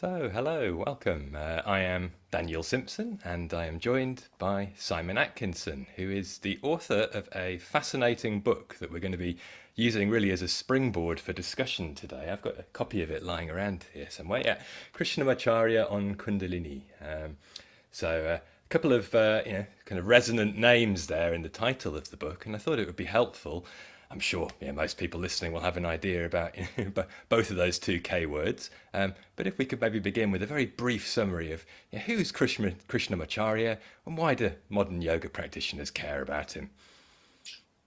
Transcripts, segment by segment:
So, hello, welcome. I am Daniel Simpson, and I am joined by Simon Atkinson, who is the author of a fascinating book that we're going to be using really as a springboard for discussion today. I've got a copy of it lying around here somewhere. Yeah, Krishnamacharya on Kundalini. A couple of kind of resonant names there in the title of the book, and I thought it would be helpful. I'm sure most people listening will have an idea about both of those two K words. But if we could maybe begin with a very brief summary of who's Krishnamacharya and why do modern yoga practitioners care about him?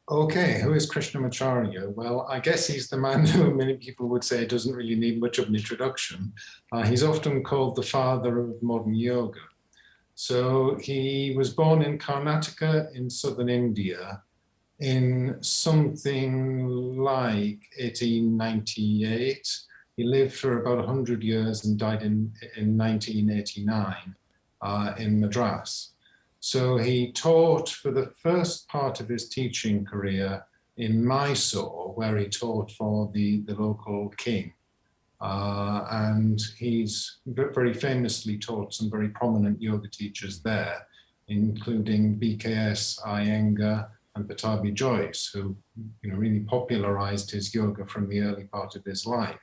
Okay, who is Krishnamacharya? Well, I guess he's the man who many people would say doesn't really need much of an introduction. He's often called the father of modern yoga. So he was born in Karnataka in southern India in something like 1898. He lived for about 100 years and died in 1989 in Madras. So he taught for the first part of his teaching career in Mysore, where he taught for the local king. And he's very famously taught some very prominent yoga teachers there, including B.K.S, Iyengar, and Pattabhi Jois, who really popularized his yoga from the early part of his life.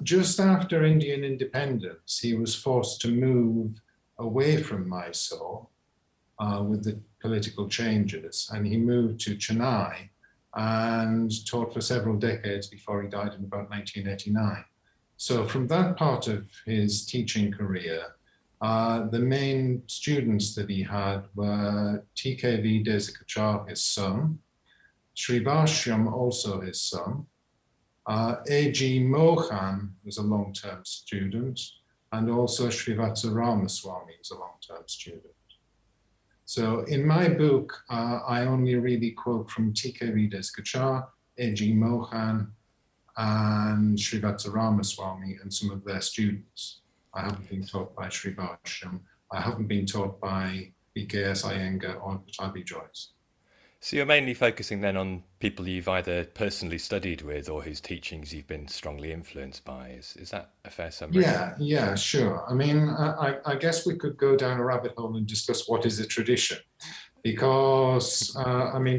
Just after Indian independence, he was forced to move away from Mysore with the political changes, and he moved to Chennai and taught for several decades before he died in about 1989. So from that part of his teaching career, the main students that he had were T.K.V. Desikachar, his son, Srivashyam, also his son, A.G. Mohan was a long-term student, and also Srivatsa Ramaswamy was a long-term student. So in my book, I only really quote from T.K.V. Desikachar, A.G. Mohan, and Srivatsa Ramaswamy and some of their students. I haven't been taught by Srivashyam. I haven't been taught by B.K.S, Iyengar, or Pattabhi Jois. So you're mainly focusing then on people you've either personally studied with or whose teachings you've been strongly influenced by. Is that a fair summary? Yeah, sure. I mean, I guess we could go down a rabbit hole and discuss what is a tradition. Because,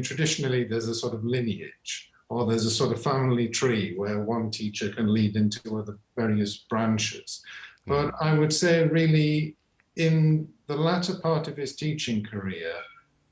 traditionally there's a sort of lineage, or there's a sort of family tree where one teacher can lead into other various branches. But I would say really in the latter part of his teaching career,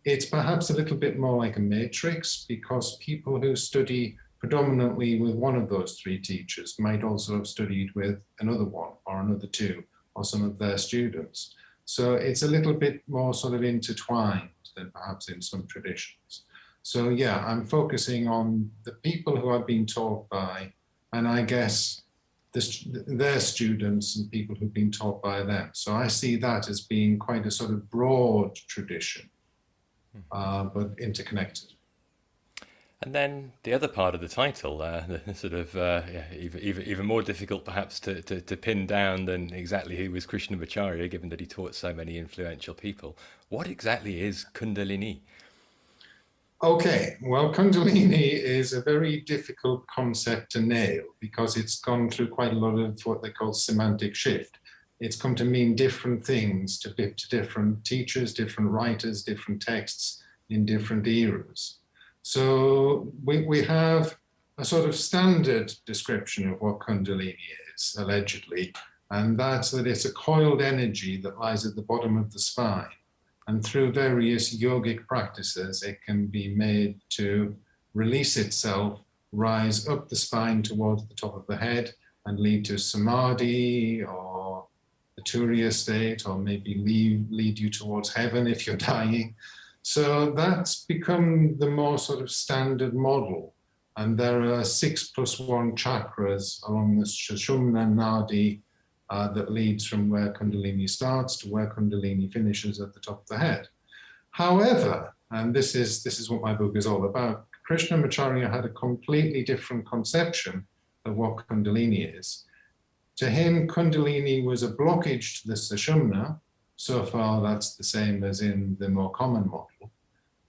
it's perhaps a little bit more like a matrix, because people who study predominantly with one of those three teachers might also have studied with another one or another two or some of their students. So it's a little bit more sort of intertwined than perhaps in some traditions. So yeah, I'm focusing on the people who I've been taught by, and I guess their students and people who've been taught by them. So I see that as being quite a sort of broad tradition, but interconnected. And then the other part of the title, the sort of even more difficult perhaps to pin down than exactly who was Krishnamacharya, given that he taught so many influential people. What exactly is Kundalini? Okay, well, Kundalini is a very difficult concept to nail because it's gone through quite a lot of what they call semantic shift. It's come to mean different things to different teachers, different writers, different texts in different eras. So we have a sort of standard description of what Kundalini is, allegedly, and that's that it's a coiled energy that lies at the bottom of the spine. And through various yogic practices, it can be made to release itself, rise up the spine towards the top of the head, and lead to samadhi or the turiya state, or maybe lead you towards heaven if you're dying. So that's become the more sort of standard model. And there are 6+1 chakras along the Sushumna Nadi that leads from where Kundalini starts to where Kundalini finishes at the top of the head. However, and this is what my book is all about, Krishnamacharya had a completely different conception of what Kundalini is. To him, Kundalini was a blockage to the Sushumna. So far, that's the same as in the more common model.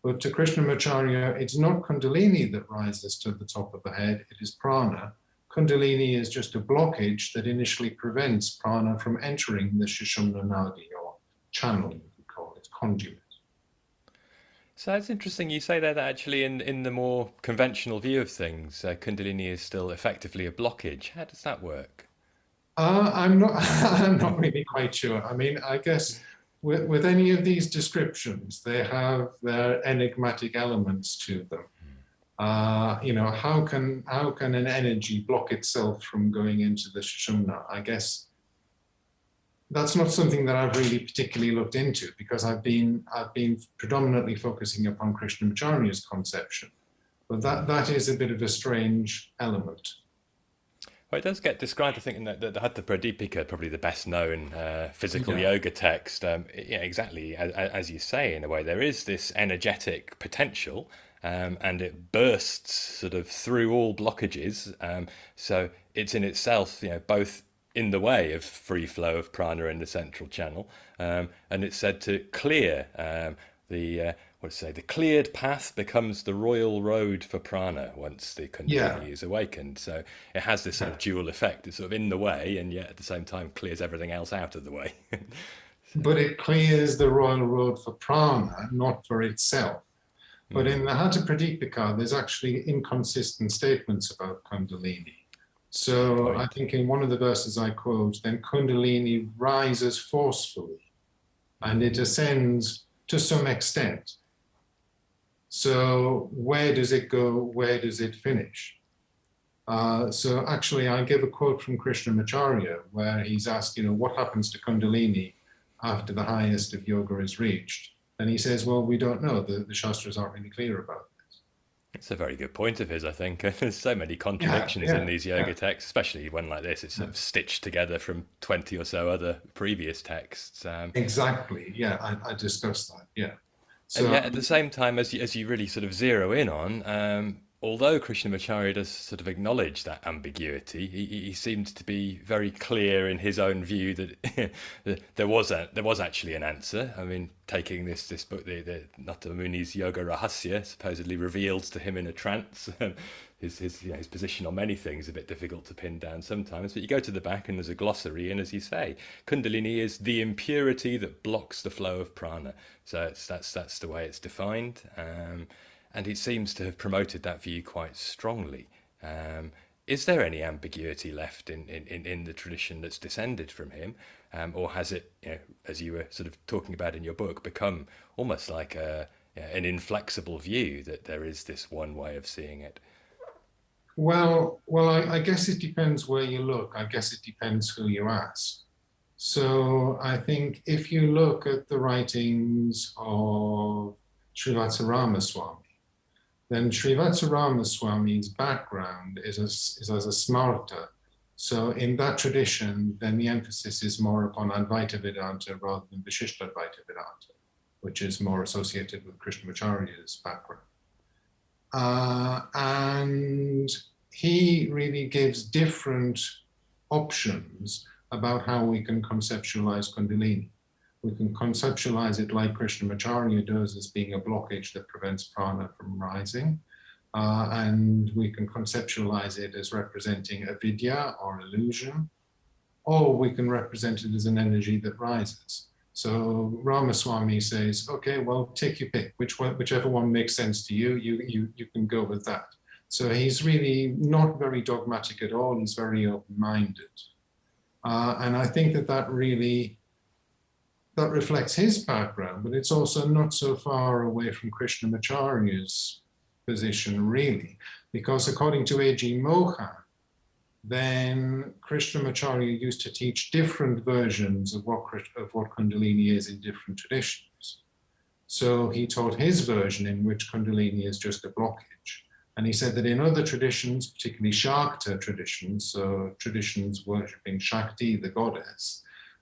But to Krishnamacharya, it's not Kundalini that rises to the top of the head, it is prana. Kundalini is just a blockage that initially prevents prana from entering the Sushumna Nadi, or channel, we call it, conduit. So it's interesting you say that actually in the more conventional view of things, Kundalini is still effectively a blockage. How does that work? I'm not. I'm not really quite sure. I mean, I guess with any of these descriptions, they have their enigmatic elements to them. How can an energy block itself from going into the Sushumna? I guess that's not something that I've really particularly looked into, because I've been predominantly focusing upon Krishnamacharya's conception. But that is a bit of a strange element. Well, it does get described, I think, in the Haṭha Pradipika, probably the best known physical yoga text. Exactly as you say, in a way, there is this energetic potential, and it bursts sort of through all blockages. So it's in itself, both in the way of free flow of prana in the central channel, and it's said to clear the cleared path becomes the royal road for prana once the Kundalini is awakened. So it has this sort of dual effect. It's sort of in the way, and yet at the same time clears everything else out of the way. But it clears the royal road for prana, not for itself. But in the Haṭha Pradipika, there's actually inconsistent statements about Kundalini. So I think in one of the verses I quote, then Kundalini rises forcefully and it ascends to some extent. So where does it go? Where does it finish? So actually, I give a quote from Krishnamacharya where he's asked, what happens to Kundalini after the highest of yoga is reached? And he says, well, we don't know. The Shastras aren't really clear about this. It's a very good point of his, I think. There's so many contradictions in these yoga texts, especially one like this. It's sort of stitched together from 20 or so other previous texts. Exactly. Yeah, I discussed that. Yeah. So, and yet, at the same time, as you really sort of zero in on, although Krishnamacharya does sort of acknowledge that ambiguity, he seemed to be very clear in his own view that there was actually an answer. I mean, taking this book, the Nata Muni's Yoga Rahasya, supposedly revealed to him in a trance. His position on many things a bit difficult to pin down sometimes, but you go to the back and there's a glossary, and as you say, Kundalini is the impurity that blocks the flow of prana. So that's the way it's defined, and he seems to have promoted that view quite strongly. Is there any ambiguity left in the tradition that's descended from him, or has it, as you were sort of talking about in your book, become almost like an inflexible view that there is this one way of seeing it? Well, I guess it depends where you look. I guess it depends who you ask. So I think if you look at the writings of Srivatsa Ramaswamy, then Srivatsa Ramaswamy's background is as a smarta. So in that tradition, then the emphasis is more upon Advaita Vedanta rather than Vishishtadvaita Vedanta, which is more associated with Krishnamacharya's background. And he really gives different options about how we can conceptualize Kundalini. We can conceptualize it like Krishnamacharya does, as being a blockage that prevents prana from rising. And we can conceptualize it as representing avidya or illusion, or we can represent it as an energy that rises. So Ramaswamy says, okay, well, take your pick, whichever one makes sense to you, you can go with that. So he's really not very dogmatic at all. He's very open-minded. And I think that reflects his background, but it's also not so far away from Krishnamacharya's position, really, because according to A.G. Mohan, then Krishnamacharya used to teach different versions of what Kundalini is in different traditions. So he taught his version in which Kundalini is just a blockage. And he said that in other traditions, particularly Shakta traditions, so traditions worshipping Shakti, the goddess,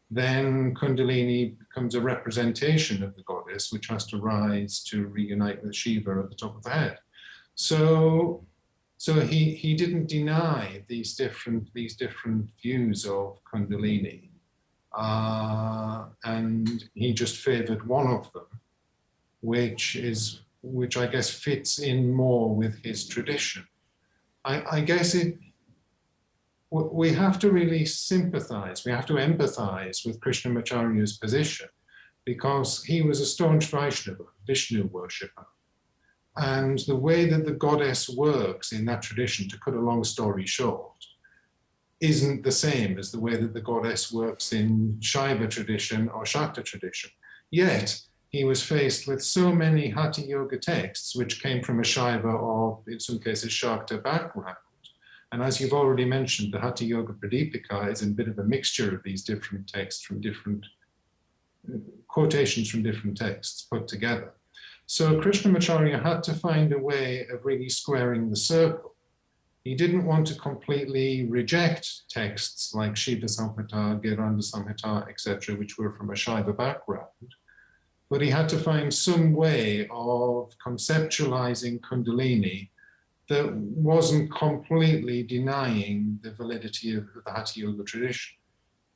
then Kundalini becomes a representation of the goddess, which has to rise to reunite with Shiva at the top of the head. So he didn't deny these different views of Kundalini, and he just favored one of them, which I guess fits in more with his tradition. I guess we have to really sympathize, we have to empathize with Krishnamacharya's position, because he was a staunch Vaishnava, Vishnu worshipper. And the way that the goddess works in that tradition, to cut a long story short, isn't the same as the way that the goddess works in Shaiva tradition or Shakta tradition. Yet, he was faced with so many Hatha Yoga texts, which came from a Shaiva or, in some cases, Shakta background. And as you've already mentioned, the Hatha Yoga Pradipika is a bit of a mixture of these different texts from different quotations from different texts put together. So Krishnamacharya had to find a way of really squaring the circle. He didn't want to completely reject texts like Shiva Samhita, Giranda Samhita, etc., which were from a Shaiva background, but he had to find some way of conceptualizing Kundalini that wasn't completely denying the validity of the Hatha Yoga tradition,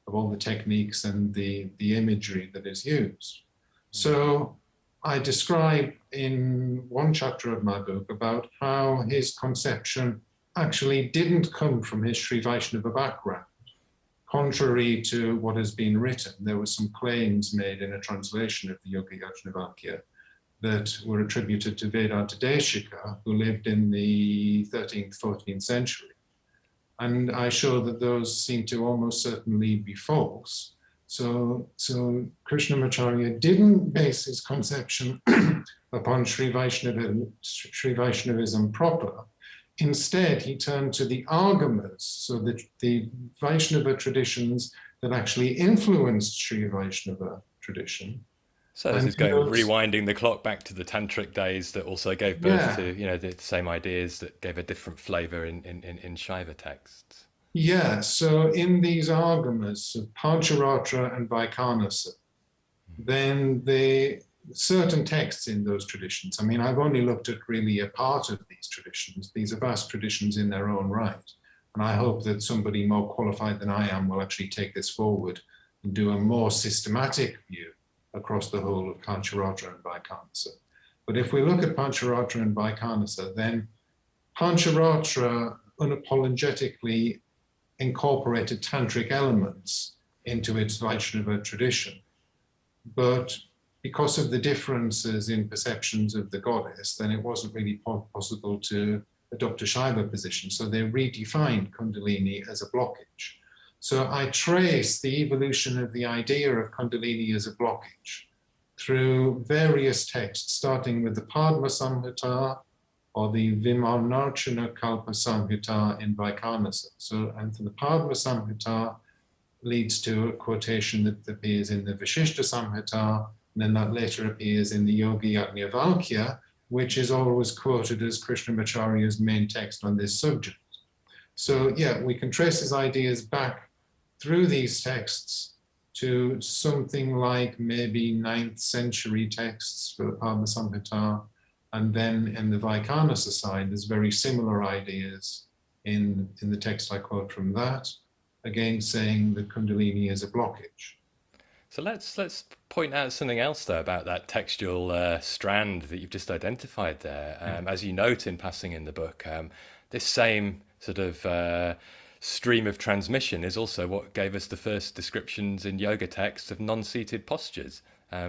of all the techniques and the imagery that is used. So I describe in one chapter of my book about how his conception actually didn't come from his Sri Vaishnava background. Contrary to what has been written, there were some claims made in a translation of the Yoga Yajnavalkya that were attributed to Vedanta Deshika, who lived in the 13th, 14th century. And I show that those seem to almost certainly be false. So Krishnamacharya didn't base his conception upon Sri Vaishnavism proper. Instead, he turned to the Agamas, so the Vaishnava traditions that actually influenced Sri Vaishnava tradition. So this is rewinding the clock back to the tantric days that also gave birth to, the same ideas that gave a different flavor in Shaiva texts. Yeah, so in these Agamas of Pancharatra and Vaikanasa, then certain texts in those traditions, I mean, I've only looked at really a part of these traditions. These are vast traditions in their own right. And I hope that somebody more qualified than I am will actually take this forward and do a more systematic view across the whole of Pancharatra and Vaikanasa. But if we look at Pancharatra and Vaikanasa, then Pancharatra unapologetically incorporated tantric elements into its Vaishnava tradition. But because of the differences in perceptions of the goddess, then it wasn't really possible to adopt a Shaiva position. So they redefined Kundalini as a blockage. So I trace the evolution of the idea of Kundalini as a blockage through various texts, starting with the Padma Samhita or the Vimalnarchana Kalpa Samhita in Vaikanasa. So, and the Padma Samhita leads to a quotation that appears in the Vishishta Samhita, and then that later appears in the Yoga Yajnavalkya, which is always quoted as Krishnamacharya's main text on this subject. So yeah, we can trace his ideas back through these texts to something like maybe 9th century texts for the Padma Samhita, and then in the Vaikanasa side, there's very similar ideas in the text I quote from that, again saying that Kundalini is a blockage. So let's point out something else though about that textual strand that you've just identified there. As you note in passing in the book, this same sort of stream of transmission is also what gave us the first descriptions in yoga texts of non-seated postures.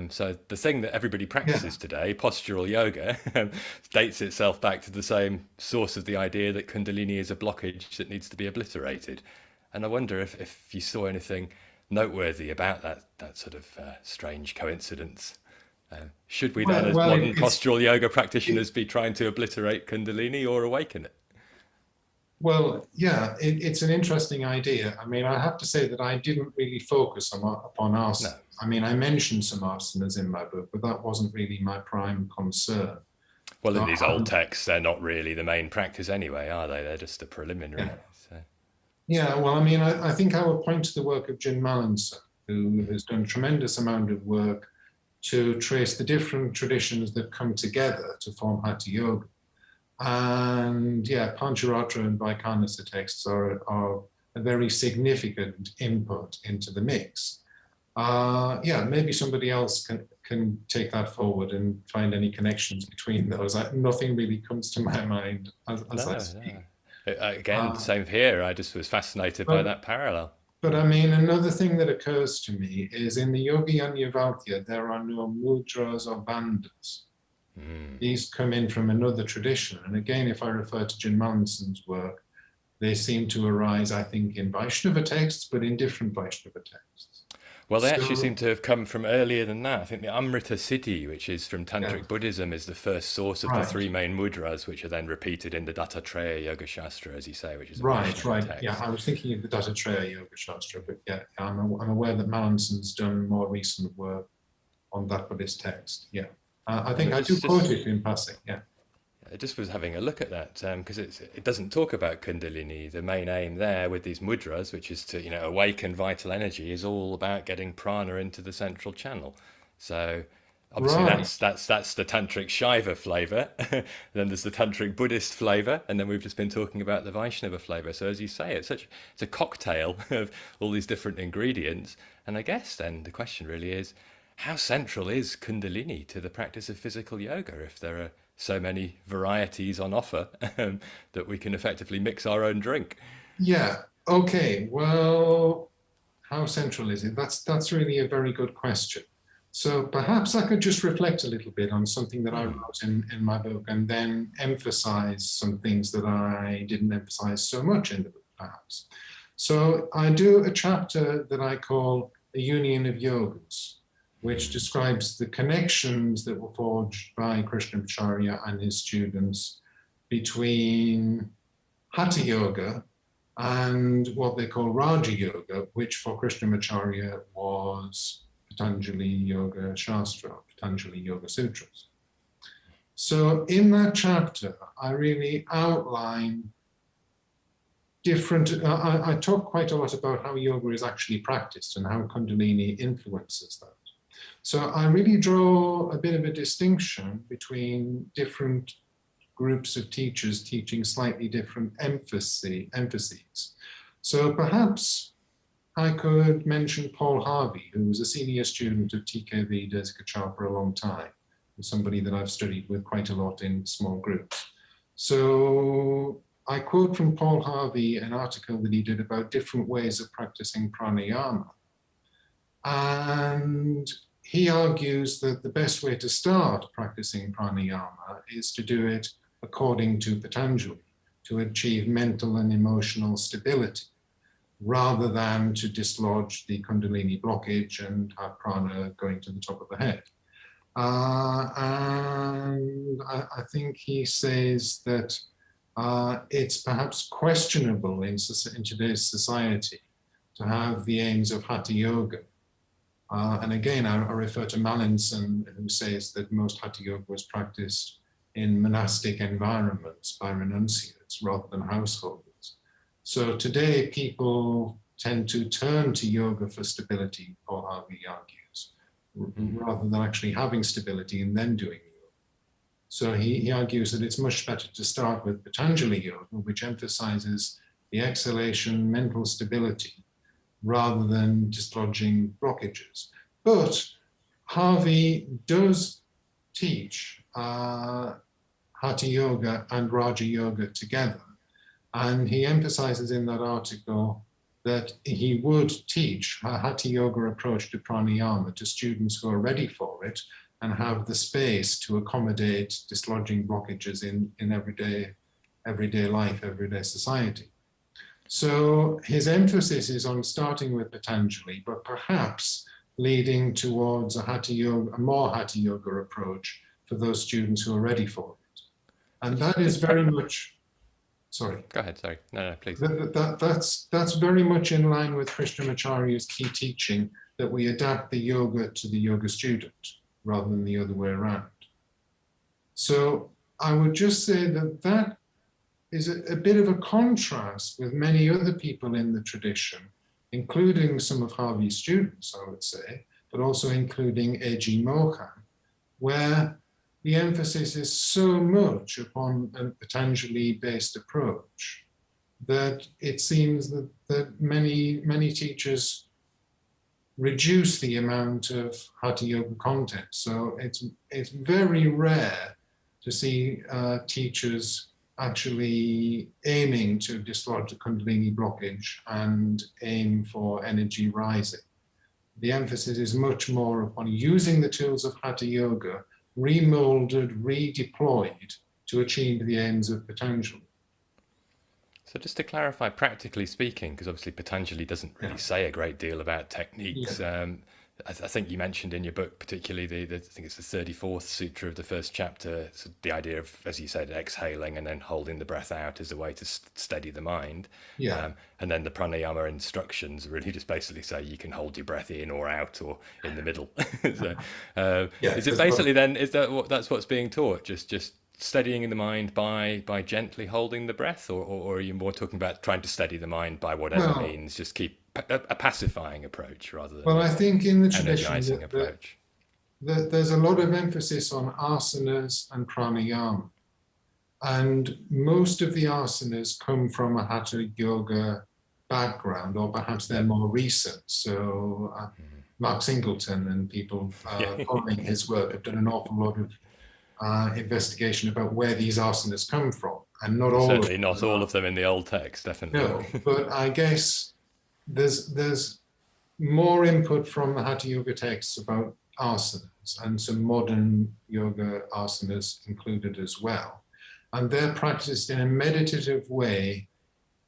So the thing that everybody practices today, postural yoga, dates itself back to the same source of the idea that Kundalini is a blockage that needs to be obliterated. And I wonder if you saw anything noteworthy about that sort of strange coincidence. Should we then, as modern postural yoga practitioners, be trying to obliterate Kundalini or awaken it? Well, yeah, it's an interesting idea. I mean, I have to say that I didn't really focus upon asanas. No. I mean, I mentioned some asanas in my book, but that wasn't really my prime concern. Well, in these old texts, they're not really the main practice anyway, are they? They're just a preliminary. Yeah. Yeah, well, I mean, I think I would point to the work of Jin Mallinson, who has done a tremendous amount of work to trace the different traditions that come together to form Hatha Yoga. And yeah, Pancharatra and Vaikanasa texts are a very significant input into the mix. Yeah, maybe somebody else can take that forward and find any connections between those. Nothing really comes to my mind as I speak. No. Again, Uh, same here. I just was fascinated by but that parallel. but I mean, another thing that occurs to me is in the Yogi Anyavalkya, there are no mudras or bandhas. Mm. These come in from another tradition. And again, if I refer to Jin Mallinson's work, they seem to arise, I think, in Vaishnava texts, but in different Vaishnava texts. Well, they actually seem So, to have come from earlier than that. I think the Amrita Siddhi, which is from yeah, Tantric Buddhism, is the first source of the right, three main mudras, which are then repeated in the Dattatreya Yoga Shastra, as you say, which is a right, Vaishnava right. Yeah, text. I was thinking of the Dattatreya Yoga Shastra, but yeah, I'm aware that Mallinson's done more recent work on that Buddhist text. Yeah, I And think I do quote it in passing. Yeah. I just was having a look at that because it doesn't talk about Kundalini. The main aim there with these mudras, which is to awaken vital energy, is all about getting prana into the central channel. So obviously Right. that's the tantric Shaiva flavor. Then there's the tantric Buddhist flavor, and then we've just been talking about the Vaishnava flavor. So as you say, it's a cocktail of all these different ingredients. And I guess then the question really is, how central is Kundalini to the practice of physical yoga if there are so many varieties on offer that we can effectively mix our own drink? Yeah. Okay. Well, how central is it? That's really a very good question. So perhaps I could just reflect a little bit on something that I Hmm. wrote in my book and then emphasize some things that I didn't emphasize so much in the book, perhaps. So I do a chapter that I call A Union of Yogas, which Hmm. describes the connections that were forged by Krishnamacharya and his students between Hatha Yoga and what they call Raja Yoga, which for Krishnamacharya was Patanjali Yoga Shastra, Patanjali Yoga Sutras. So in that chapter, I really outline I talk quite a lot about how yoga is actually practiced and how Kundalini influences that. So I really draw a bit of a distinction between different groups of teachers teaching slightly different emphases. So perhaps I could mention Paul Harvey, who was a senior student of TKV Desikachar for a long time, and somebody that I've studied with quite a lot in small groups. So I quote from Paul Harvey an article that he did about different ways of practicing pranayama. And he argues that the best way to start practicing pranayama is to do it according to Patanjali, to achieve mental and emotional stability, rather than to dislodge the Kundalini blockage and have prana going to the top of the head. And I think he says that it's perhaps questionable in today's society to have the aims of Hatha Yoga. And again, I refer to Mallinson, who says that most Hatha Yoga was practiced in monastic environments by renunciates rather than householders. So today, people tend to turn to yoga for stability, Paul Harvey argues, rather than actually having stability and then doing yoga. So he argues that it's much better to start with Patanjali Yoga, which emphasizes the exhalation, mental stability, rather than dislodging blockages. But Harvey does teach Hatha Yoga and Raja Yoga together. And he emphasizes in that article that he would teach a Hatha Yoga approach to pranayama to students who are ready for it and have the space to accommodate dislodging blockages in everyday life, everyday society. So his emphasis is on starting with Patanjali, but perhaps leading towards a more Hatha Yoga approach for those students who are ready for it. And that is Does very much, sorry. Go ahead, sorry. No, please. That's very much in line with Krishnamacharya's key teaching that we adapt the yoga to the yoga student rather than the other way around. So I would just say that is a bit of a contrast with many other people in the tradition, including some of Harvey's students, I would say, but also including A.G. Mohan, where the emphasis is so much upon a Patanjali-based approach that it seems that many teachers reduce the amount of Hatha Yoga content. So it's very rare to see teachers actually aiming to dislodge the Kundalini blockage and aim for energy rising. The emphasis is much more upon using the tools of Hatha Yoga, remolded, redeployed to achieve the aims of Patanjali. So just to clarify, practically speaking, because obviously Patanjali doesn't really say a great deal about techniques. I think you mentioned in your book, particularly I think it's the 34th sutra of the first chapter, so the idea of, as you said, exhaling and then holding the breath out as a way to steady the mind. And then the pranayama instructions really just basically say you can hold your breath in or out or in the middle. So, is it basically then, is that's what's being taught? Just steadying in the mind by gently holding the breath, or are you more talking about trying to steady the mind by whatever means, just keep a pacifying approach rather than I think in the energizing tradition approach? There's a lot of emphasis on asanas and pranayama, and most of the asanas come from a hatha yoga background, or perhaps they're more recent. So Mark Singleton and people following his work have done an awful lot of investigation about where these asanas come from, and not all certainly not all of them in the old text, definitely. No, but I guess there's more input from the Hatha Yoga texts about asanas, and some modern yoga asanas included as well. And they're practiced in a meditative way,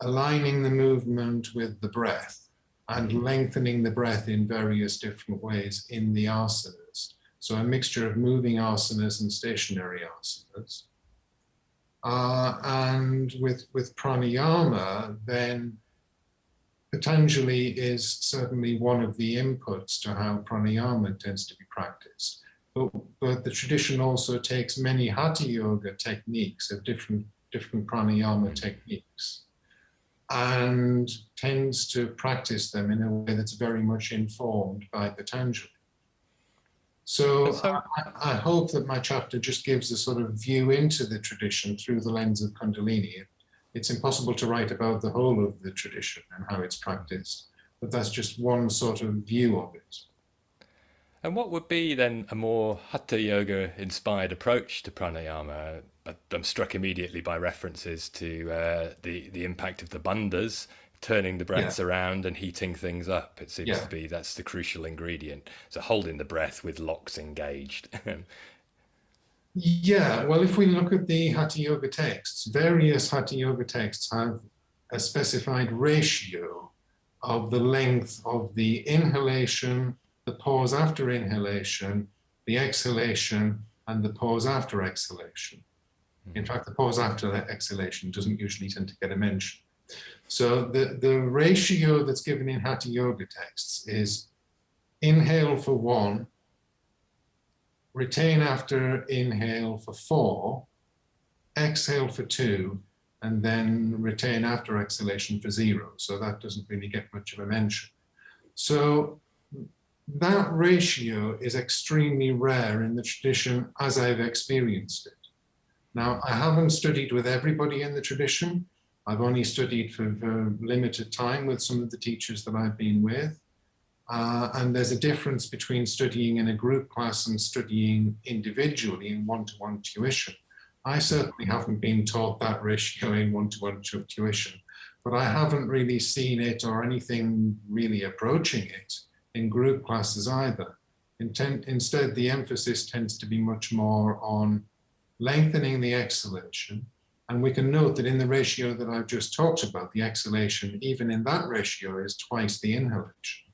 aligning the movement with the breath and lengthening the breath in various different ways in the asanas. So a mixture of moving asanas and stationary asanas. And with pranayama, then Patanjali is certainly one of the inputs to how pranayama tends to be practiced. But the tradition also takes many hatha yoga techniques of different pranayama techniques and tends to practice them in a way that's very much informed by Patanjali. So I hope that my chapter just gives a sort of view into the tradition through the lens of Kundalini. It's impossible to write about the whole of the tradition and how it's practiced, but that's just one sort of view of it. And what would be then a more hatha yoga inspired approach to pranayama? I'm struck immediately by references to the impact of the bandhas, turning the breaths around and heating things up. It seems to be that's the crucial ingredient. So holding the breath with locks engaged. Well, if we look at the Hatha Yoga texts, various Hatha Yoga texts have a specified ratio of the length of the inhalation, the pause after inhalation, the exhalation, and the pause after exhalation. In fact, the pause after exhalation doesn't usually tend to get a mention. So the ratio that's given in Hatha Yoga texts is inhale for 1, retain after inhale for 4, exhale for 2, and then retain after exhalation for 0. So that doesn't really get much of a mention. So that ratio is extremely rare in the tradition as I've experienced it. Now, I haven't studied with everybody in the tradition. I've only studied for a limited time with some of the teachers that I've been with. And there's a difference between studying in a group class and studying individually in one-to-one tuition. I certainly haven't been taught that ratio in one-to-one tuition, but I haven't really seen it or anything really approaching it in group classes either. Instead, the emphasis tends to be much more on lengthening the exhalation. And we can note that in the ratio that I've just talked about, the exhalation, even in that ratio, is twice the inhalation.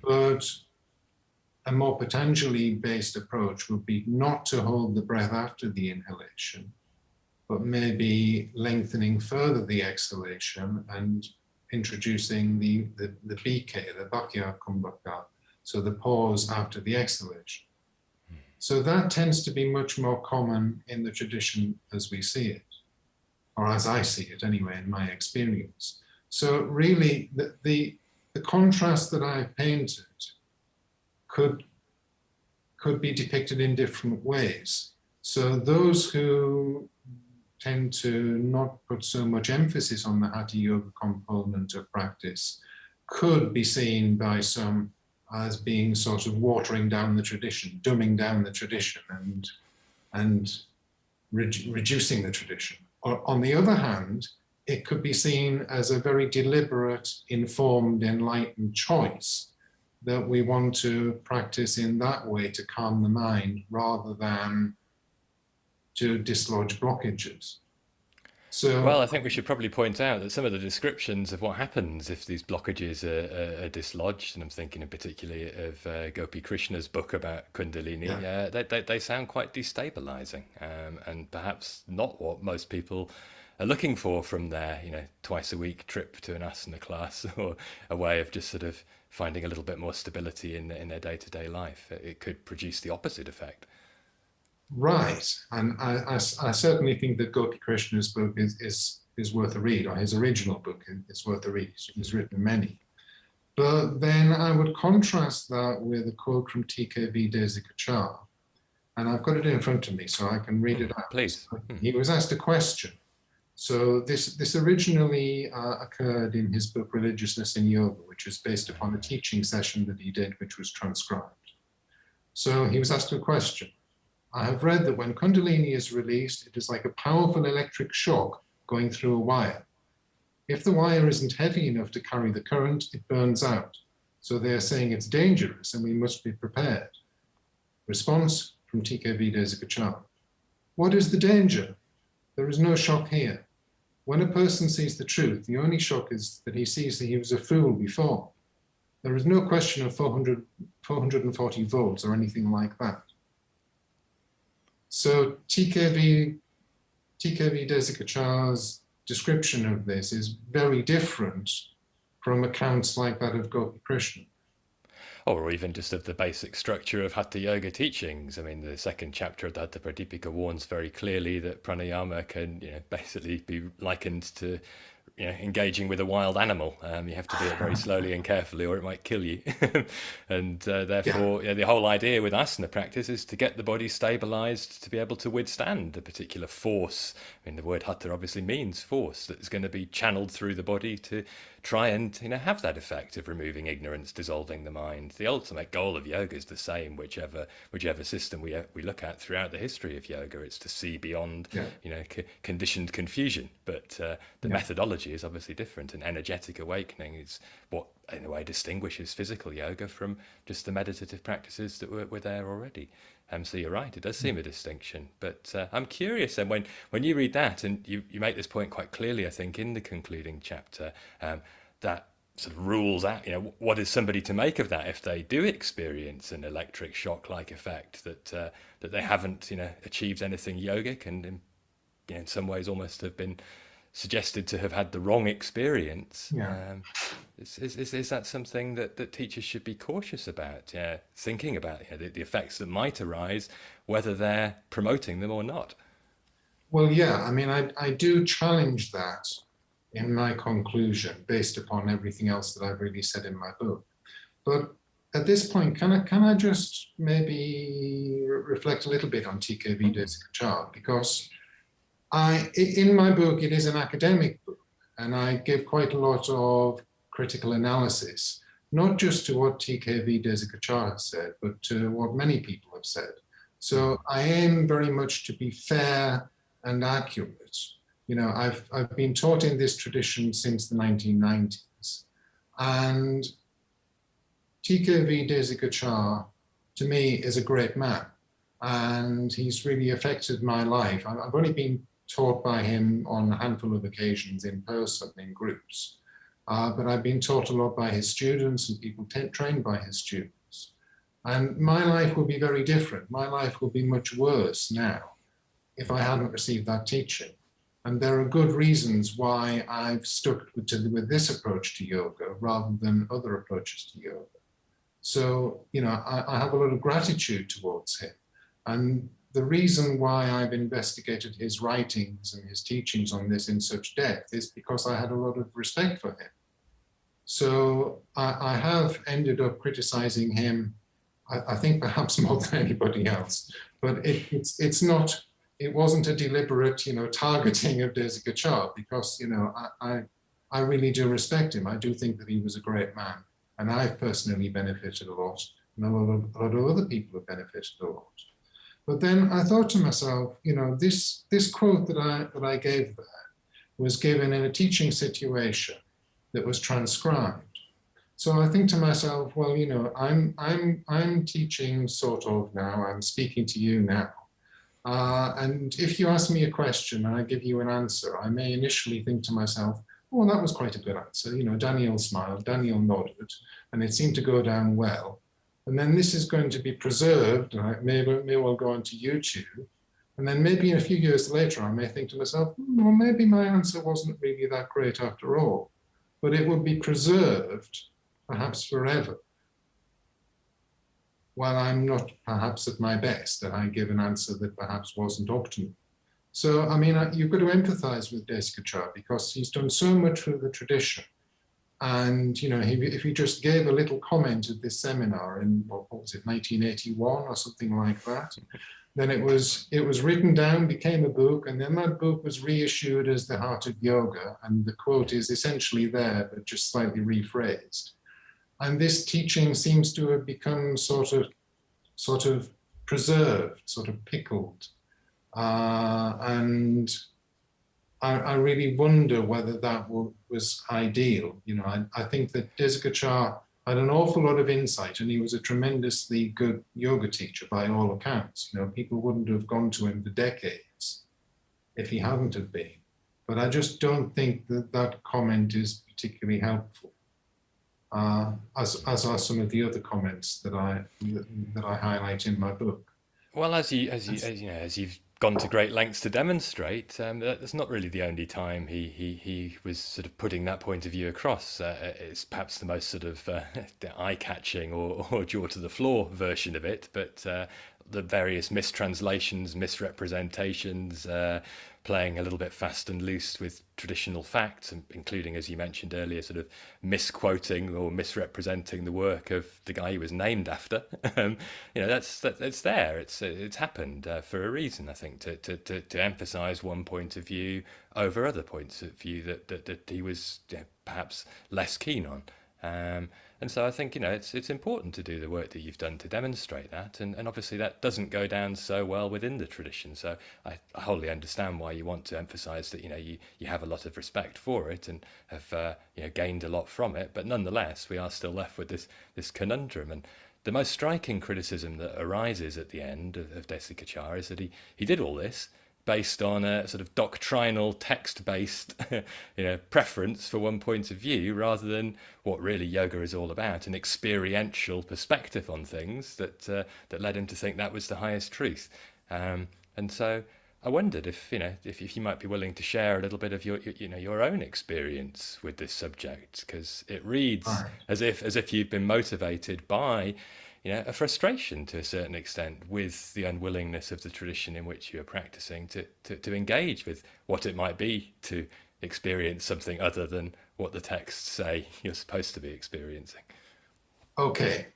But a more Patanjali-based approach would be not to hold the breath after the inhalation, but maybe lengthening further the exhalation and introducing the B.K., the Bhakya Kumbhaka, so the pause after the exhalation. So that tends to be much more common in the tradition as we see it, or as I see it anyway, in my experience. So really, the contrast that I've painted could be depicted in different ways. So those who tend to not put so much emphasis on the Hatha Yoga component of practice could be seen by some as being sort of watering down the tradition, dumbing down the tradition, and reducing the tradition. Or on the other hand, it could be seen as a very deliberate, informed, enlightened choice that we want to practice in that way to calm the mind rather than to dislodge blockages. Well, So, I think we should probably point out that some of the descriptions of what happens if these blockages are dislodged, and I'm thinking in particular of Gopi Krishna's book about Kundalini, yeah. they sound quite destabilizing, and perhaps not what most people are looking for from their, twice a week trip to an asana class, or a way of just sort of finding a little bit more stability in their day-to-day life. It could produce the opposite effect. Right, and I certainly think that Gopi Krishna's book is worth a read, or his original book is worth a read. He's written many. But then I would contrast that with a quote from TKV Desikachar, and I've got it in front of me so I can read it out. Please. He was asked a question. So this originally occurred in his book Religiousness in Yoga, which was based upon a teaching session that he did, which was transcribed. So he was asked a question. I have read that when Kundalini is released, it is like a powerful electric shock going through a wire. If the wire isn't heavy enough to carry the current, it burns out. So they are saying it's dangerous and we must be prepared. Response from TKV Desikachar. What is the danger? There is no shock here. When a person sees the truth, the only shock is that he sees that he was a fool before. There is no question of 440 volts or anything like that. So TKV Desikachar's description of this is very different from accounts like that of Gopi Krishna. Or even just of the basic structure of Hatha Yoga teachings. I mean, the second chapter of the Hatha Pradipika warns very clearly that pranayama can, basically be likened to, engaging with a wild animal. You have to do it very slowly and carefully, or it might kill you. And therefore, the whole idea with asana practice is to get the body stabilized to be able to withstand a particular force. I mean, the word hatha obviously means force that's going to be channeled through the body to try and have that effect of removing ignorance, dissolving the mind. The ultimate goal of yoga is the same, whichever system we look at throughout the history of yoga. It's to see beyond conditioned confusion, but the methodology is obviously different, and energetic awakening is what in a way distinguishes physical yoga from just the meditative practices that were there already. So you're right, it does seem a distinction. But I'm curious, and when you read that, and you make this point quite clearly, I think, in the concluding chapter, that sort of rules out, what is somebody to make of that if they do experience an electric shock-like effect, that they haven't, achieved anything yogic, and in some ways almost have been suggested to have had the wrong experience. Is that something that teachers should be cautious about, thinking about the effects that might arise, whether they're promoting them or not? Well, yeah, I mean, I do challenge that in my conclusion based upon everything else that I've really said in my book. But at this point, can I just maybe reflect a little bit on TKV Desikachar, because in my book, it is an academic book, and I give quite a lot of critical analysis, not just to what TKV Desikachar has said, but to what many people have said. So I aim very much to be fair and accurate. I've been taught in this tradition since the 1990s, and TKV Desikachar, to me, is a great man, and he's really affected my life. I've only been taught by him on a handful of occasions in person, in groups. But I've been taught a lot by his students and people trained by his students. And my life will be very different. My life will be much worse now if I hadn't received that teaching. And there are good reasons why I've stuck with this approach to yoga rather than other approaches to yoga. So, I have a lot of gratitude towards him. And the reason why I've investigated his writings and his teachings on this in such depth is because I had a lot of respect for him. So I have ended up criticizing him, I think perhaps more than anybody else, but it wasn't a deliberate, targeting of Desikachar, because, I really do respect him. I do think that he was a great man, and I've personally benefited a lot, and a lot of other people have benefited a lot. But then I thought to myself, this quote that I gave there was given in a teaching situation that was transcribed. So I think to myself, well, I'm teaching sort of now. I'm speaking to you now. And if you ask me a question and I give you an answer, I may initially think to myself, oh, that was quite a good answer. Daniel smiled, Daniel nodded, and it seemed to go down well. And then this is going to be preserved, and it may well go onto YouTube. And then maybe a few years later, I may think to myself, well, maybe my answer wasn't really that great after all. But it would be preserved, perhaps forever, while I'm not perhaps at my best, and I give an answer that perhaps wasn't optimal. So, I mean, you've got to empathize with Desikachar because he's done so much for the tradition. And, if he just gave a little comment at this seminar in, what was it, 1981 or something like that, then it was written down, became a book, and then that book was reissued as The Heart of Yoga. And the quote is essentially there, but just slightly rephrased. And this teaching seems to have become sort of preserved, sort of pickled. And I really wonder whether that was ideal. I think that Desikachar had an awful lot of insight, and he was a tremendously good yoga teacher by all accounts. People wouldn't have gone to him for decades if he hadn't have been. But I just don't think that comment is particularly helpful. As are some of the other comments that I highlight in my book. Well, as you've gone to great lengths to demonstrate, that's not really the only time he was sort of putting that point of view across. It's perhaps the most sort of eye-catching or jaw to the floor version of it, but the various mistranslations, misrepresentations, playing a little bit fast and loose with traditional facts, including, as you mentioned earlier, sort of misquoting or misrepresenting the work of the guy he was named after. That's there. It's happened for a reason, I think, to emphasise one point of view over other points of view that he was perhaps less keen on. And so I think, it's important to do the work that you've done to demonstrate that. And obviously that doesn't go down so well within the tradition. So I wholly understand why you want to emphasize that, you have a lot of respect for it and have, gained a lot from it. But nonetheless, we are still left with this conundrum. And the most striking criticism that arises at the end of Desikachar is that he did all this based on a sort of doctrinal, text-based, preference for one point of view, rather than what really yoga is all about, an experiential perspective on things that led him to think that was the highest truth. And so I wondered if you might be willing to share a little bit of your own experience with this subject, because it reads as if you've been motivated by a frustration to a certain extent with the unwillingness of the tradition in which you are practicing to engage with what it might be to experience something other than what the texts say you're supposed to be experiencing. Okay,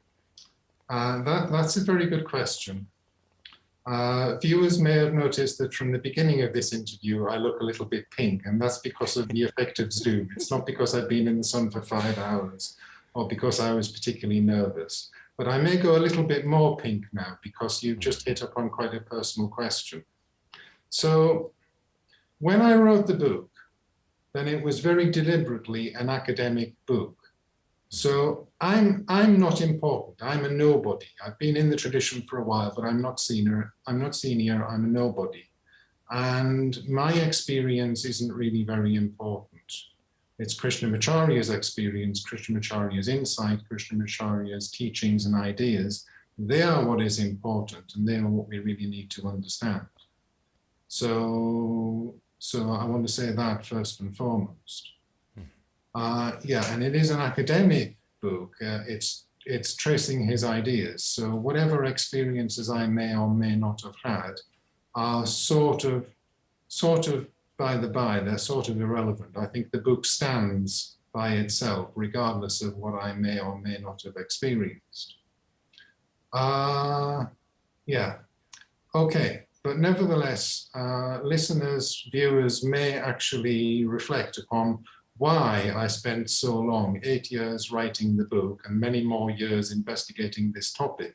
that's a very good question. Viewers may have noticed that from the beginning of this interview, I look a little bit pink, and that's because of the effect of Zoom. It's not because I've been in the sun for 5 hours or because I was particularly nervous. But I may go a little bit more pink now because you've just hit upon quite a personal question. So when I wrote the book, then it was very deliberately an academic book. So I'm not important. I'm a nobody. I've been in the tradition for a while, but I'm not senior. I'm a nobody. And my experience isn't really very important. It's Krishnamacharya's experience, Krishnamacharya's insight, Krishnamacharya's teachings and ideas. They are what is important, and they are what we really need to understand. So I want to say that first and foremost. And it is an academic book. It's tracing his ideas. So whatever experiences I may or may not have had are sort of by the by, they're sort of irrelevant. I think the book stands by itself, regardless of what I may or may not have experienced. Okay, but nevertheless, listeners, viewers may actually reflect upon why I spent so long, 8 years writing the book and many more years investigating this topic.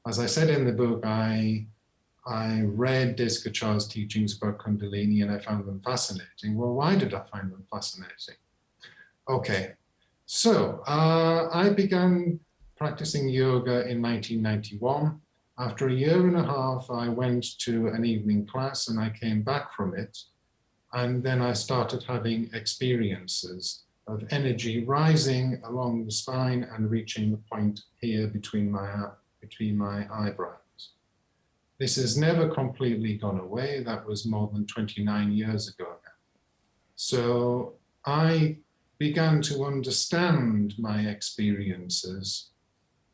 As I said in the book, I I read Descartes' teachings about Kundalini and I found them fascinating. Well, why did I find them fascinating? Okay, so I began practicing yoga in 1991. After a year and a half, I went to an evening class and I came back from it. And then I started having experiences of energy rising along the spine and reaching the point here between my eyebrows. This has never completely gone away. That was more than 29 years ago now. So I began to understand my experiences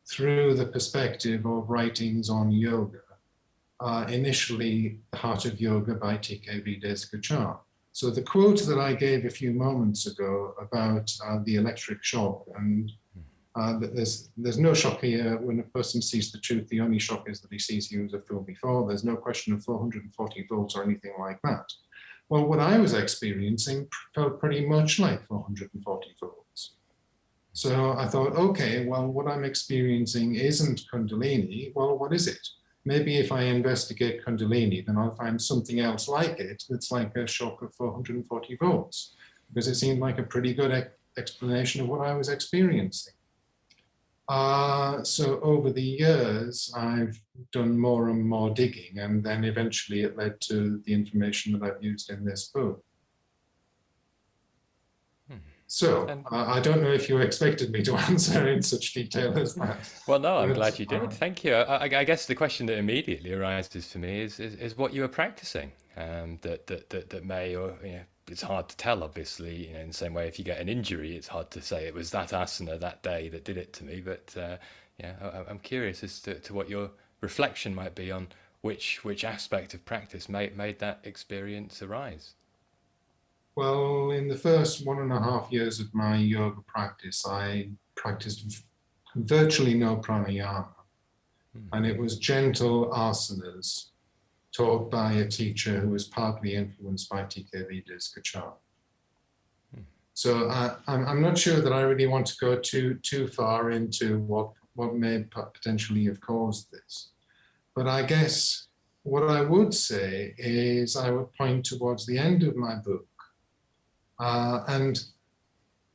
through the perspective of writings on yoga. Initially, The Heart of Yoga by T.K.V. Descartes. So the quote that I gave a few moments ago about the electric shock, and that there's no shock here. When a person sees the truth, the only shock is that he sees you as a fool before. There's no question of 440 volts or anything like that. Well, what I was experiencing felt pretty much like 440 volts. So I thought, okay, well, what I'm experiencing isn't Kundalini. Well, what is it? Maybe if I investigate Kundalini, then I'll find something else like it that's like a shock of 440 volts, because it seemed like a pretty good explanation of what I was experiencing. So over the years, I've done more and more digging, and then eventually it led to the information that I've used in this book. So I don't know if you expected me to answer in such detail as that. Well, no, I'm glad you did. Thank you. I guess the question that immediately arises for me is what you were practicing. That may, or it's hard to tell, obviously. In the same way, if you get an injury, it's hard to say it was that asana that day that did it to me. But I'm curious as to what your reflection might be on which aspect of practice made that experience arise. Well, in the first 1.5 years of my yoga practice, I practiced virtually no pranayama. And it was gentle asanas taught by a teacher who was partly influenced by T.K.V. Descartes. So I'm not sure that I really want to go too far into what may potentially have caused this. But I guess what I would say is I would point towards the end of my book. And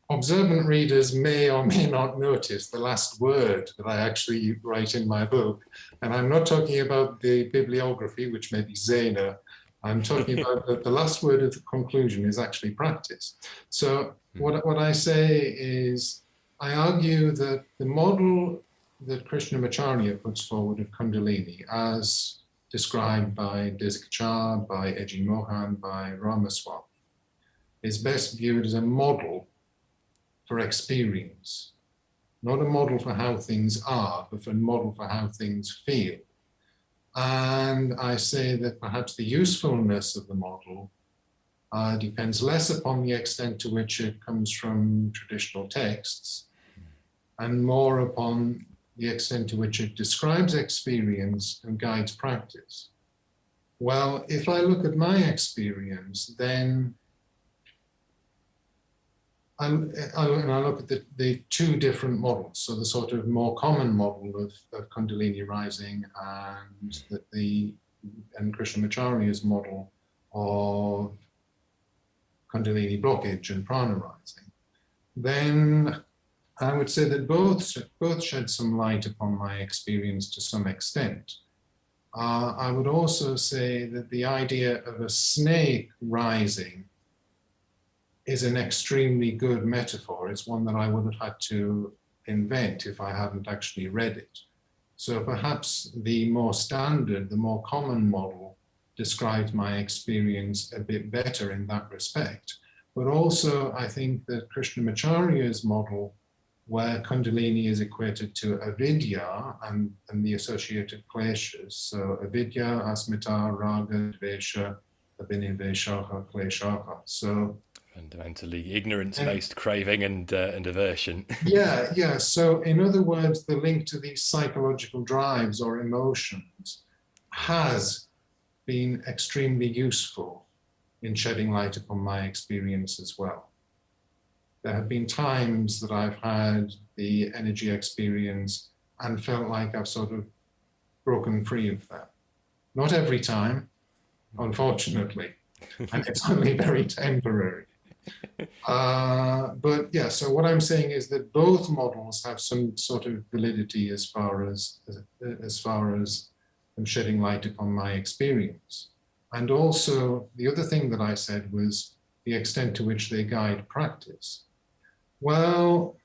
observant readers may or may not notice the last word that I actually write in my book. And I'm not talking about the bibliography, which may be Zena. I'm talking about the last word of the conclusion is actually practice. So what I say is, I argue that the model that Krishnamacharya puts forward of Kundalini, as described by Descartes, by Eji Mohan, by Ramaswamy, is best viewed as a model for experience, not a model for how things are, but a model for how things feel. And I say that perhaps the usefulness of the model depends less upon the extent to which it comes from traditional texts and more upon the extent to which it describes experience and guides practice. Well, if I look at my experience, then and I look at the two different models, so the sort of more common model of Kundalini rising and Krishnamacharya's model of Kundalini blockage and prana rising, then I would say that both shed some light upon my experience to some extent. I would also say that the idea of a snake rising is an extremely good metaphor. It's one that I would have had to invent if I hadn't actually read it. So perhaps the more standard, the more common model describes my experience a bit better in that respect. But also I think that Krishnamacharya's model, where Kundalini is equated to avidya and the associated kleshas, so avidya, asmita, raga, dvesha, abhiniveshaha, kleshaha. So fundamentally ignorance-based craving and aversion. Yeah. So in other words, the link to these psychological drives or emotions has been extremely useful in shedding light upon my experience as well. There have been times that I've had the energy experience and felt like I've sort of broken free of that. Not every time, unfortunately, and it's only very temporary. But yeah, so what I'm saying is that both models have some sort of validity as far as them shedding light upon my experience. And also, the other thing that I said was the extent to which they guide practice. Well,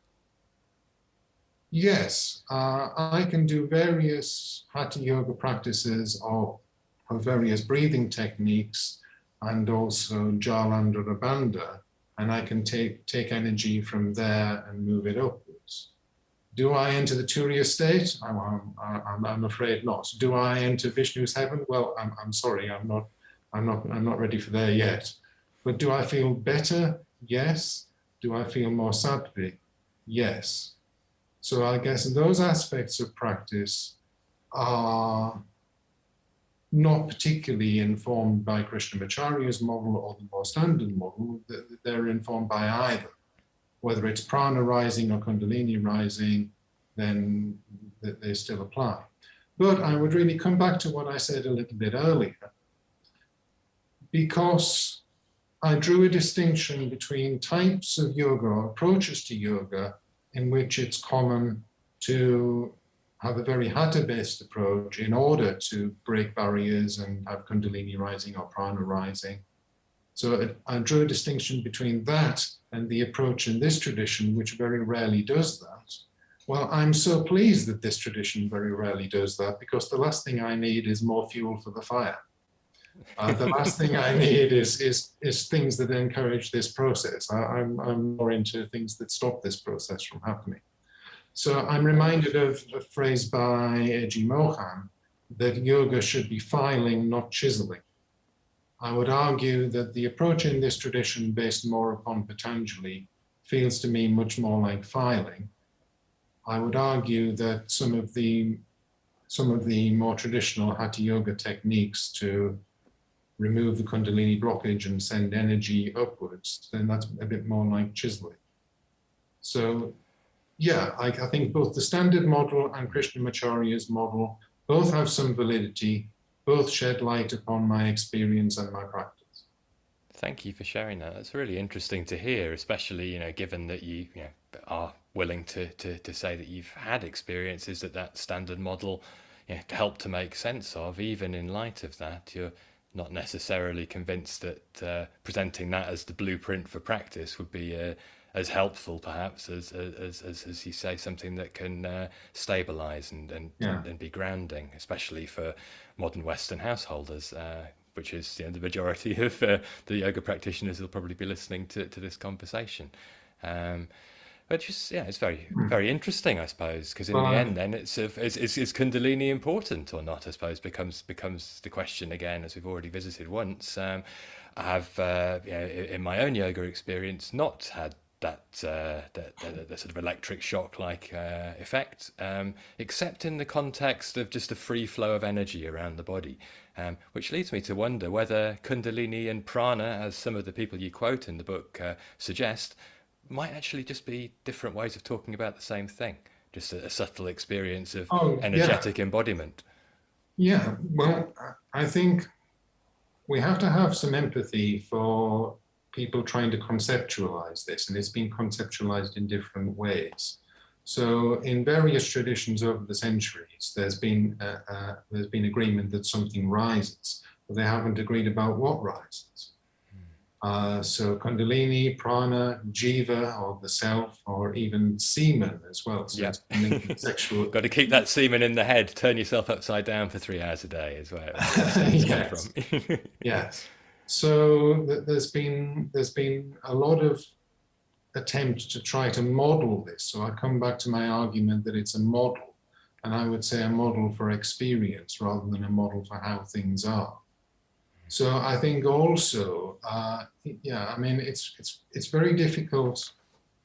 yes, I can do various hatha yoga practices or various breathing techniques and also Jalandhara Bandha, and I can take energy from there and move it upwards. Do I enter the Turiya state? I'm afraid not. Do I enter Vishnu's heaven? Well, I'm sorry, I'm not ready for there yet. But do I feel better? Yes. Do I feel more sattvic? Yes. So I guess those aspects of practice are not particularly informed by Krishnamacharya's model or the more standard model. They're informed by either. Whether it's prana rising or Kundalini rising, then they still apply. But I would really come back to what I said a little bit earlier, because I drew a distinction between types of yoga or approaches to yoga in which it's common to have a very hatha-based approach in order to break barriers and have Kundalini rising or prana rising. So I drew a distinction between that and the approach in this tradition, which very rarely does that. Well, I'm so pleased that this tradition very rarely does that, because the last thing I need is more fuel for the fire. The last thing I need is things that encourage this process. I'm more into things that stop this process from happening. So I'm reminded of a phrase by A.G. Mohan that yoga should be filing, not chiseling. I would argue that the approach in this tradition, based more upon Patanjali, feels to me much more like filing. I would argue that some of the more traditional hatha yoga techniques to remove the Kundalini blockage and send energy upwards, then that's a bit more like chiseling. So yeah, I think both the standard model and Krishnamacharya's model both have some validity, both shed light upon my experience and my practice. Thank you for sharing that. That's really interesting to hear, especially, given that you are willing to say that you've had experiences that standard model help to make sense of. Even in light of that, you're not necessarily convinced that presenting that as the blueprint for practice would be as helpful, perhaps, as you say, something that can stabilize and be grounding, especially for modern Western householders, which is the majority of the yoga practitioners who'll probably be listening to this conversation. But just it's very interesting, I suppose, because in the end, then is Kundalini important or not? I suppose becomes the question again, as we've already visited once. I have in my own yoga experience not had that sort of electric shock like effect, except in the context of just a free flow of energy around the body, which leads me to wonder whether Kundalini and prana, as some of the people you quote in the book suggest, might actually just be different ways of talking about the same thing, just a subtle experience of energetic embodiment. Yeah, well, I think we have to have some empathy for people trying to conceptualize this, and it's been conceptualized in different ways. So in various traditions over the centuries, there's been agreement that something rises, but they haven't agreed about what rises. So Kundalini, prana, jiva, or the self, or even semen as well. So it's linked to sexual. Got to keep that semen in the head. Turn yourself upside down for 3 hours a day as well. Yes. Yes. So there's been a lot of attempts to try to model this. So I come back to my argument that it's a model, and I would say a model for experience rather than a model for how things are. So I think also, it's very difficult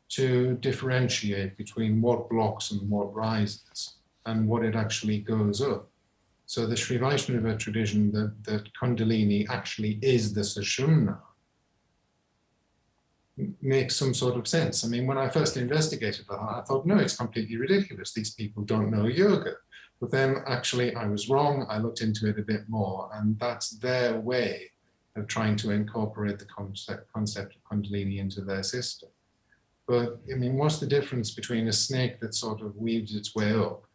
to differentiate between what blocks and what rises and what it actually goes up. So the Sri Vaishnava tradition that Kundalini actually is the Sushumna makes some sort of sense. I mean, when I first investigated that, I thought, no, it's completely ridiculous. These people don't know yoga. But then actually I was wrong. I looked into it a bit more, and that's their way of trying to incorporate the concept of Kundalini into their system. But I mean, what's the difference between a snake that sort of weaves its way up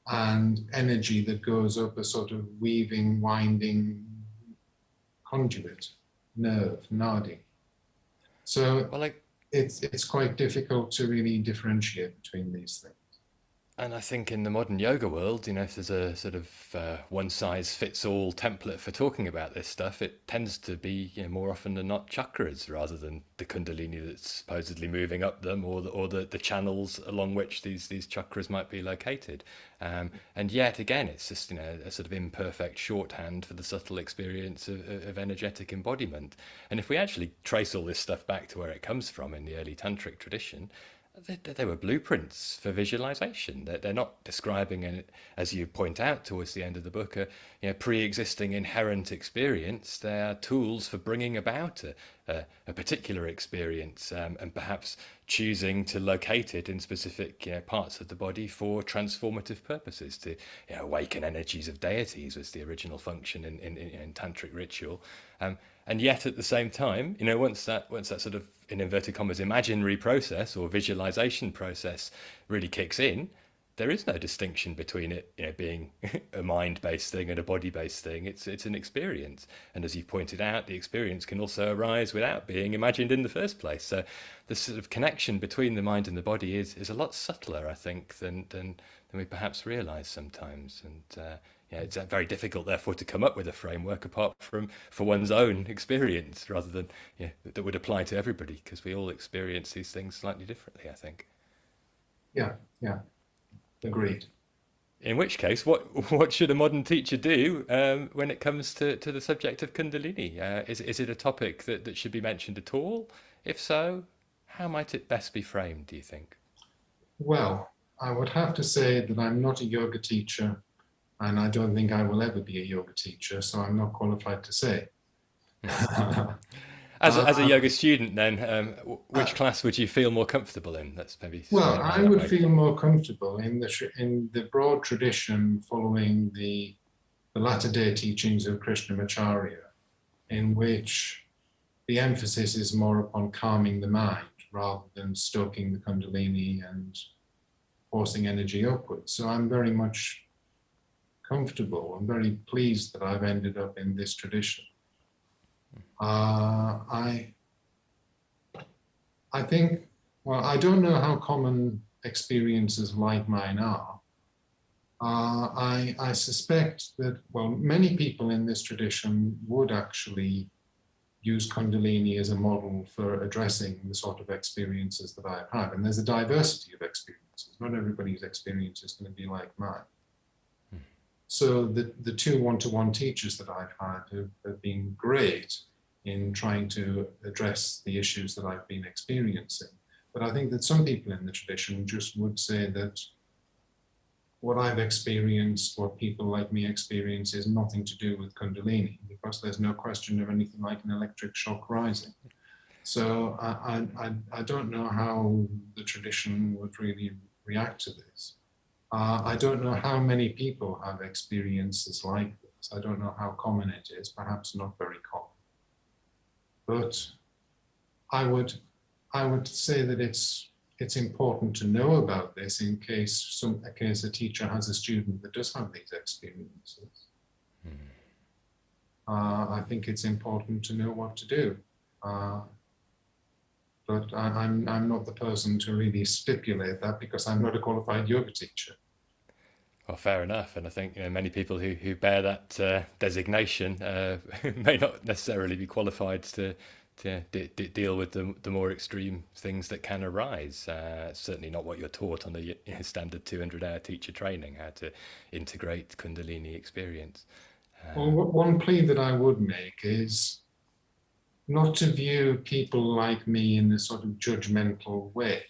and energy that goes up a sort of weaving, winding conduit, nerve, nadi? So Well, it's quite difficult to really differentiate between these things. and I think in the modern yoga world, if there's a sort of one-size-fits-all template for talking about this stuff, it tends to be, more often than not, chakras rather than the Kundalini that's supposedly moving up them, or the channels along which these chakras might be located. And yet again, it's just a sort of imperfect shorthand for the subtle experience of energetic embodiment. And if we actually trace all this stuff back to where it comes from in the early tantric tradition, they were blueprints for visualization. They're not describing, as you point out towards the end of the book, a pre-existing inherent experience. They are tools for bringing about a particular experience, and perhaps choosing to locate it in specific parts of the body for transformative purposes. To awaken energies of deities was the original function in tantric ritual. And yet at the same time, once that sort of, in inverted commas, imaginary process or visualization process really kicks in, there is no distinction between it, being a mind-based thing and a body-based thing. It's an experience, and as you pointed out, the experience can also arise without being imagined in the first place. So the sort of connection between the mind and the body is a lot subtler, I think, than we perhaps realise sometimes. And it's very difficult, therefore, to come up with a framework apart from for one's own experience, rather than that would apply to everybody, because we all experience these things slightly differently, I think. Yeah, agreed. In which case, what should a modern teacher do when it comes to the subject of Kundalini? Is it a topic that should be mentioned at all? If so, how might it best be framed, do you think? Well, I would have to say that I'm not a yoga teacher, and I don't think I will ever be a yoga teacher, so I'm not qualified to say. As a yoga student, then, which class would you feel more comfortable in? Let's maybe. Well, I would feel more comfortable in the broad tradition following the latter-day teachings of Krishnamacharya, in which the emphasis is more upon calming the mind rather than stoking the Kundalini and forcing energy upwards. So I'm very much comfortable. I'm very pleased that I've ended up in this tradition. I think, well, I don't know how common experiences like mine are. I suspect that, well, many people in this tradition would actually use Kundalini as a model for addressing the sort of experiences that I've had. And there's a diversity of experiences. Not everybody's experience is going to be like mine. So the two one-to-one teachers that I've had have been great in trying to address the issues that I've been experiencing. But I think that some people in the tradition just would say that what I've experienced, what people like me experience, is nothing to do with Kundalini, because there's no question of anything like an electric shock rising. So I don't know how the tradition would really react to this. I don't know how many people have experiences like this. I don't know how common it is, perhaps not very common. But I would say that it's important to know about this in case a teacher has a student that does have these experiences. I think it's important to know what to do. But I'm not the person to really stipulate that, because I'm not a qualified yoga teacher. Well, fair enough, and I think many people who bear that designation may not necessarily be qualified to deal with the more extreme things that can arise. Certainly not what you're taught on the standard 200-hour teacher training, how to integrate Kundalini experience. Well, one plea that I would make is not to view people like me in a sort of judgmental way.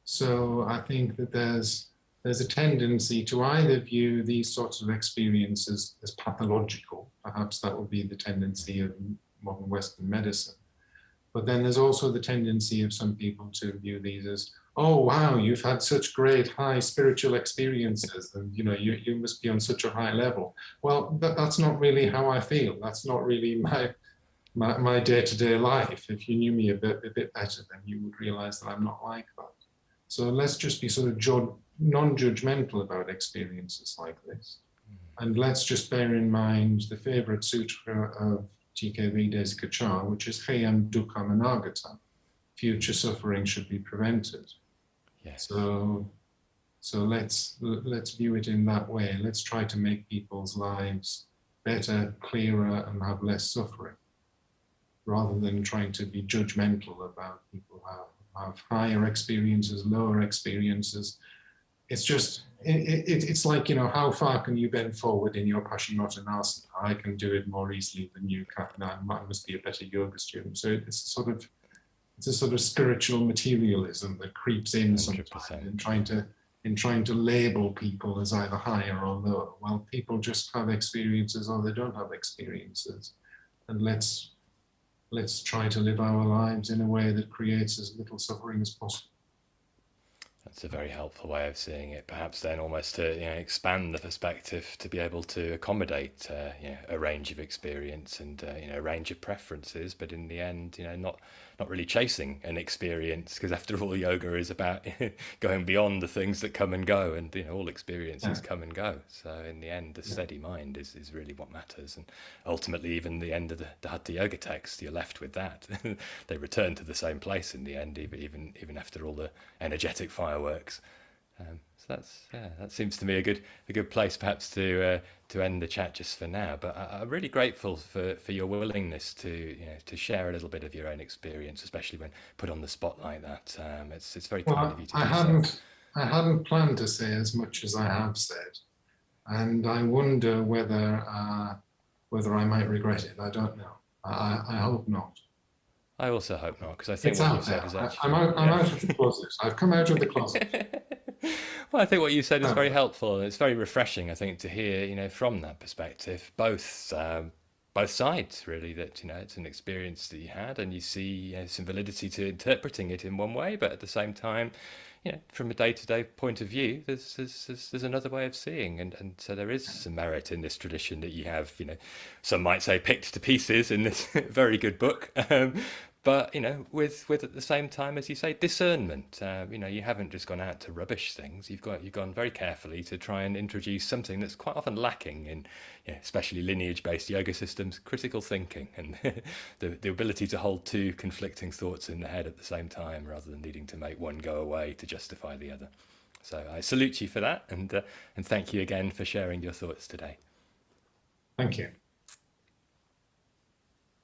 So I think that there's a tendency to either view these sorts of experiences as pathological. Perhaps that would be the tendency of modern Western medicine. But then there's also the tendency of some people to view these as oh wow, you've had such great high spiritual experiences, and you must be on such a high level. Well, that's not really how I feel. That's not really my day-to-day life. If you knew me a bit better, then you would realize that I'm not like that. So let's just be sort of non-judgmental about experiences like this. And let's just bear in mind the favorite sutra of T.K.V. Desikachar, which is Hayam Dukkam Anagata. Future suffering should be prevented. Yes. So let's view it in that way. Let's try to make people's lives better, clearer, and have less suffering, rather than trying to be judgmental about people who have higher experiences, lower experiences. It's just, it's like, how far can you bend forward in your Paschimottanasana? I can do it more easily than you can. I must be a better yoga student. So it's a sort of spiritual materialism that creeps in 100%. sometimes in trying to label people as either higher or lower. Well, people just have experiences or they don't have experiences. And let's try to live our lives in a way that creates as little suffering as possible. That's a very helpful way of seeing it. Perhaps then almost to expand the perspective to be able to accommodate a range of experience and a range of preferences, but in the end, not really chasing an experience, because after all, yoga is about going beyond the things that come and go, and all experiences come and go. So in the end, the steady mind is really what matters, and ultimately, even the end of the Hatha Yoga text, you're left with that. They return to the same place in the end, even after all the energetic fireworks. So that seems to me a good place perhaps to end the chat just for now. But I'm really grateful for your willingness to share a little bit of your own experience, especially when put on the spot like that. It's very kind of you to do so. I hadn't planned to say as much as I have said, and I wonder whether I might regret it. I don't know. I hope not. I also hope not, because I think It's what out you've said there. is actually... I'm out of the closet. I've come out of the closet. Well, I think what you said is very helpful, and it's very refreshing, I think, to hear, from that perspective, both sides, really, that, it's an experience that you had, and you see some validity to interpreting it in one way, but at the same time, from a day-to-day point of view, there's another way of seeing, and so there is some merit in this tradition that you have, some might say picked to pieces in this very good book, but with at the same time, as you say, discernment. You haven't just gone out to rubbish things. You've gone very carefully to try and introduce something that's quite often lacking in, especially lineage-based yoga systems, critical thinking, and the ability to hold two conflicting thoughts in the head at the same time, rather than needing to make one go away to justify the other. So I salute you for that, and thank you again for sharing your thoughts today. Thank you.